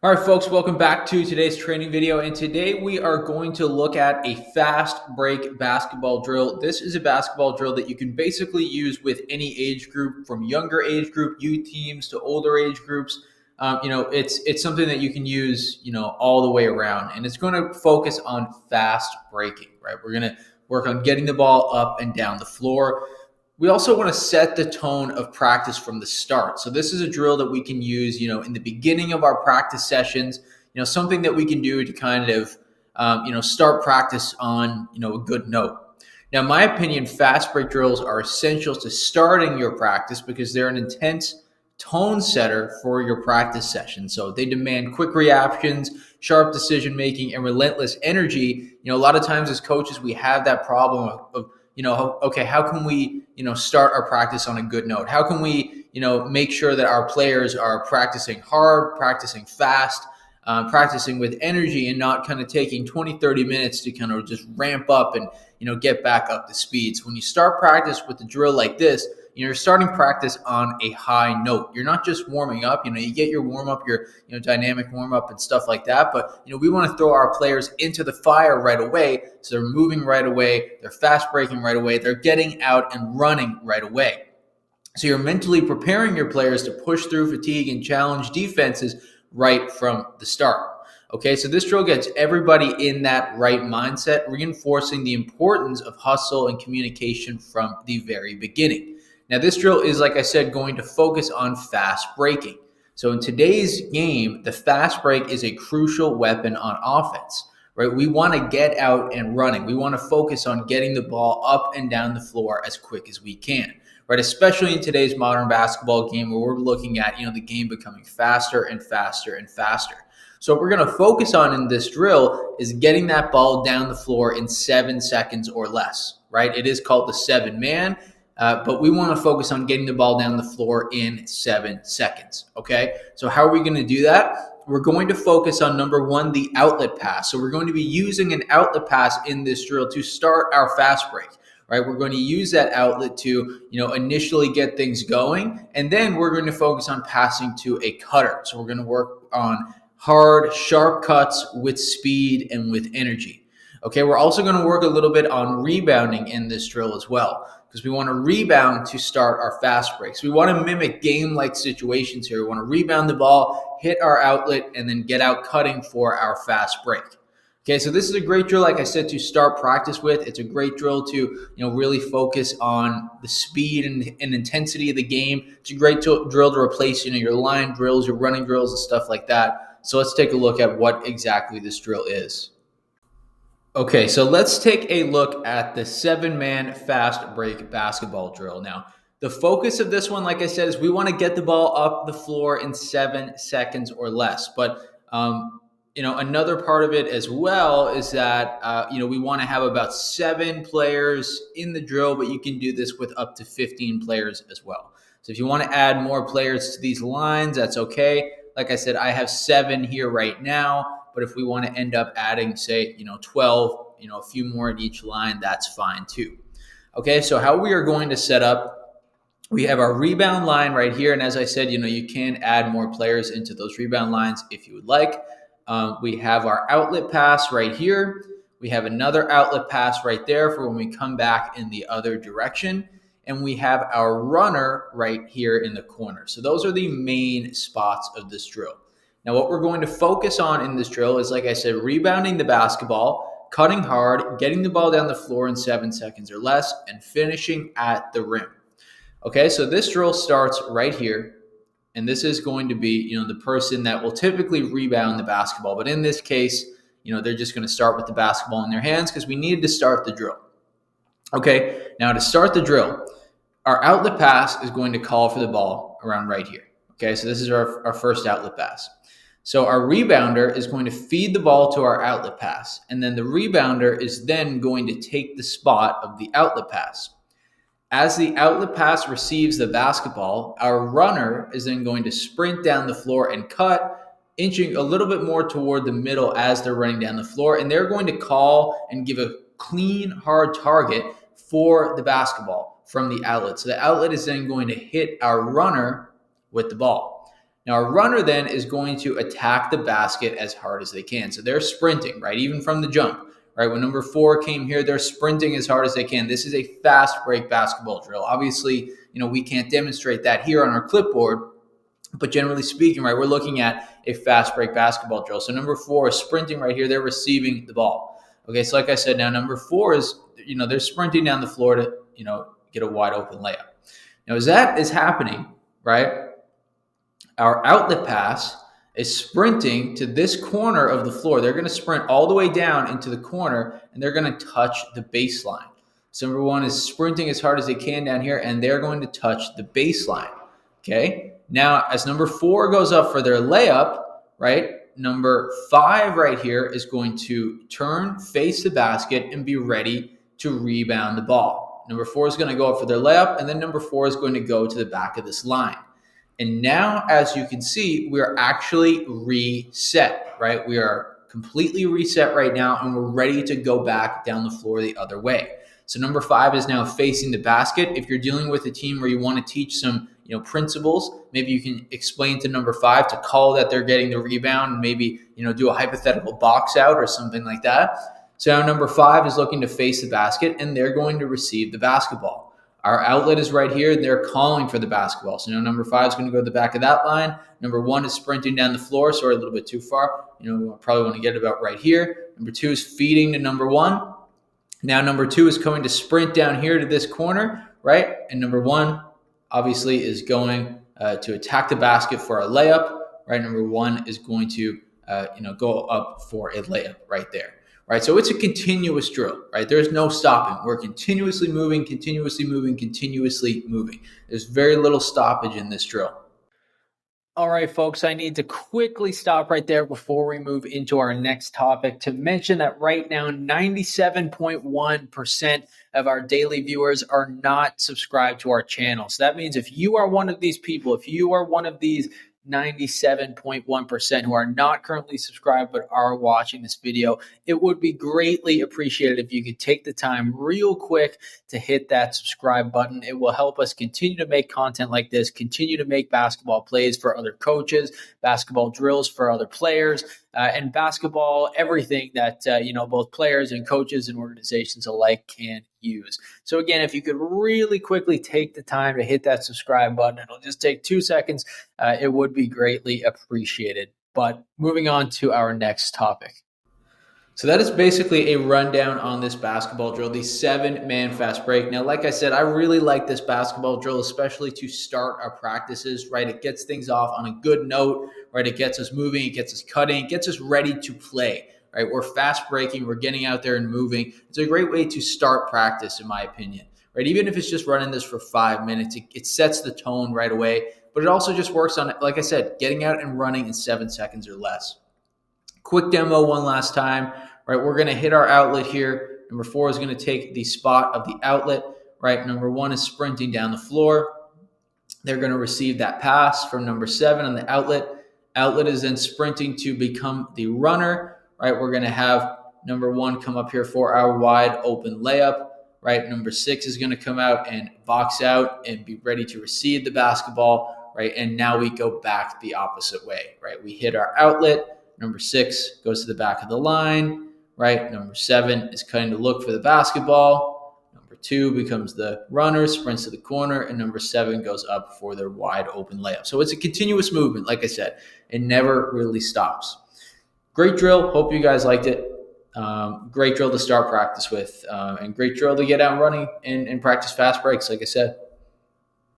All right, folks, welcome back to today's training video. And today we are going to look at a fast break basketball drill. This is a basketball drill that you can basically use with any age group, from younger age group, youth teams, to older age groups. It's something that you can use, all the way around. And it's going to focus on fast breaking, right? We're going to work on getting the ball up and down the floor. We also want to set the tone of practice from the start. So this is a drill that we can use, in the beginning of our practice sessions, something that we can do to kind of, start practice on, a good note. Now, in my opinion, fast break drills are essential to starting your practice because they're an intense tone setter for your practice session. So they demand quick reactions, sharp decision making, and relentless energy. A lot of times as coaches, we have that problem of okay, how can we, start our practice on a good note? How can we, make sure that our players are practicing hard, practicing fast, practicing with energy, and not kind of taking 20, 30 minutes to kind of just ramp up and, get back up to speed. So when you start practice with a drill like this, you're starting practice on a high note. You're not just warming up. You get your warm up, your dynamic warm up and stuff like that. But we want to throw our players into the fire right away, so they're moving right away, they're fast breaking right away, they're getting out and running right away. So you're mentally preparing your players to push through fatigue and challenge defenses right from the start. Okay, so this drill gets everybody in that right mindset, reinforcing the importance of hustle and communication from the very beginning. Now, this drill is, like I said, going to focus on fast breaking. So in today's game, the fast break is a crucial weapon on offense, right? We want to get out and running. We want to focus on getting the ball up and down the floor as quick as we can, right? Especially in today's modern basketball game where we're looking at, the game becoming faster and faster and faster. So what we're going to focus on in this drill is getting that ball down the floor in 7 seconds or less, right? It is called the 7-man. But we want to focus on getting the ball down the floor in 7 seconds, okay? So how are we going to do that? We're going to focus on, number one, the outlet pass. So we're going to be using an outlet pass in this drill to start our fast break, right? We're going to use that outlet to, initially get things going, and then we're going to focus on passing to a cutter. So we're going to work on hard, sharp cuts with speed and with energy. Okay, we're also going to work a little bit on rebounding in this drill as well, because we want to rebound to start our fast breaks. We want to mimic game-like situations here. We want to rebound the ball, hit our outlet, and then get out cutting for our fast break. Okay, so this is a great drill, like I said, to start practice with. It's a great drill to really focus on the speed and intensity of the game. It's a great drill to replace your line drills, your running drills, and stuff like that. So let's take a look at what exactly this drill is. Okay, so let's take a look at the 7-man fast break basketball drill. Now, the focus of this one, like I said, is we want to get the ball up the floor in 7 seconds or less. But, another part of it as well is that, we want to have about 7 players in the drill, but you can do this with up to 15 players as well. So if you want to add more players to these lines, that's okay. Like I said, I have 7 here right now. But if we want to end up adding, say, 12, a few more at each line, that's fine too. Okay, so how we are going to set up, we have our rebound line right here. And as I said, you can add more players into those rebound lines if you would like. We have our outlet pass right here. We have another outlet pass right there for when we come back in the other direction. And we have our runner right here in the corner. So those are the main spots of this drill. Now, what we're going to focus on in this drill is, like I said, rebounding the basketball, cutting hard, getting the ball down the floor in 7 seconds or less, and finishing at the rim. Okay, so this drill starts right here, and this is going to be, the person that will typically rebound the basketball. But in this case, they're just going to start with the basketball in their hands because we needed to start the drill. Okay, now to start the drill, our outlet pass is going to call for the ball around right here. Okay, so this is our first outlet pass. So our rebounder is going to feed the ball to our outlet pass, and then the rebounder is then going to take the spot of the outlet pass. As the outlet pass receives the basketball, our runner is then going to sprint down the floor and cut, inching a little bit more toward the middle as they're running down the floor, and they're going to call and give a clean, hard target for the basketball from the outlet. So the outlet is then going to hit our runner with the ball. Now, our runner then is going to attack the basket as hard as they can. So they're sprinting, right? Even from the jump, right? When number 4 came here, they're sprinting as hard as they can. This is a fast break basketball drill. Obviously, we can't demonstrate that here on our clipboard, but generally speaking, right, we're looking at a fast break basketball drill. So number 4 is sprinting right here. They're receiving the ball. Okay, so like I said, now number 4 is, they're sprinting down the floor to, get a wide open layup. Now, as that is happening, right, our outlet pass is sprinting to this corner of the floor. They're going to sprint all the way down into the corner, and they're going to touch the baseline. So number 1 is sprinting as hard as they can down here, and they're going to touch the baseline. Okay. Now, as number 4 goes up for their layup, right, number 5 right here is going to turn, face the basket, and be ready to rebound the ball. Number 4 is going to go up for their layup, and then number 4 is going to go to the back of this line. And now, as you can see, we are actually reset, right? We are completely reset right now, and we're ready to go back down the floor the other way. So number 5 is now facing the basket. If you're dealing with a team where you want to teach some principles, maybe you can explain to number 5 to call that they're getting the rebound, and maybe do a hypothetical box out or something like that. So now number 5 is looking to face the basket, and they're going to receive the basketball. Our outlet is right here. They're calling for the basketball. So now number 5 is going to go to the back of that line. Number 1 is sprinting down the floor. Sorry, a little bit too far. We probably want to get it about right here. Number 2 is feeding to number 1. Now number 2 is going to sprint down here to this corner, right? And number 1 obviously is going to attack the basket for a layup, right? Number 1 is going to go up for a layup right there. Right, so it's a continuous drill, right? There's no stopping. We're continuously moving, continuously moving, continuously moving. There's very little stoppage in this drill. All right, folks, I need to quickly stop right there before we move into our next topic to mention that right now, 97.1% of our daily viewers are not subscribed to our channel. So that means if you are one of these people, if you are one of these 97.1% who are not currently subscribed but are watching this video, it would be greatly appreciated if you could take the time real quick to hit that subscribe button. It will help us continue to make content like this, continue to make basketball plays for other coaches, basketball drills for other players, and basketball, everything that both players and coaches and organizations alike can use. So again, if you could really quickly take the time to hit that subscribe button, it'll just take 2 seconds. It would be greatly appreciated. But moving on to our next topic. So that is basically a rundown on this basketball drill, the 7-man fast break. Now, like I said, I really like this basketball drill, especially to start our practices, right? It gets things off on a good note, right? It gets us moving, it gets us cutting, it gets us ready to play, right? We're fast breaking, we're getting out there and moving. It's a great way to start practice, in my opinion, right? Even if it's just running this for 5 minutes, it sets the tone right away, but it also just works on, like I said, getting out and running in 7 seconds or less. Quick demo one last time, right? We're going to hit our outlet here. Number 4 is going to take the spot of the outlet, right? Number 1 is sprinting down the floor. They're going to receive that pass from number 7 on the outlet. Outlet is then sprinting to become the runner, right? We're going to have number 1 come up here for our wide open layup, right? Number 6 is going to come out and box out and be ready to receive the basketball, right? And now we go back the opposite way, right? We hit our outlet. Number 6 goes to the back of the line, right? Number 7 is cutting to look for the basketball. Number 2 becomes the runner, sprints to the corner, and number 7 goes up for their wide open layup. So it's a continuous movement, like I said. It never really stops. Great drill. Hope you guys liked it. Great drill to start practice with, and great drill to get out running and practice fast breaks, like I said.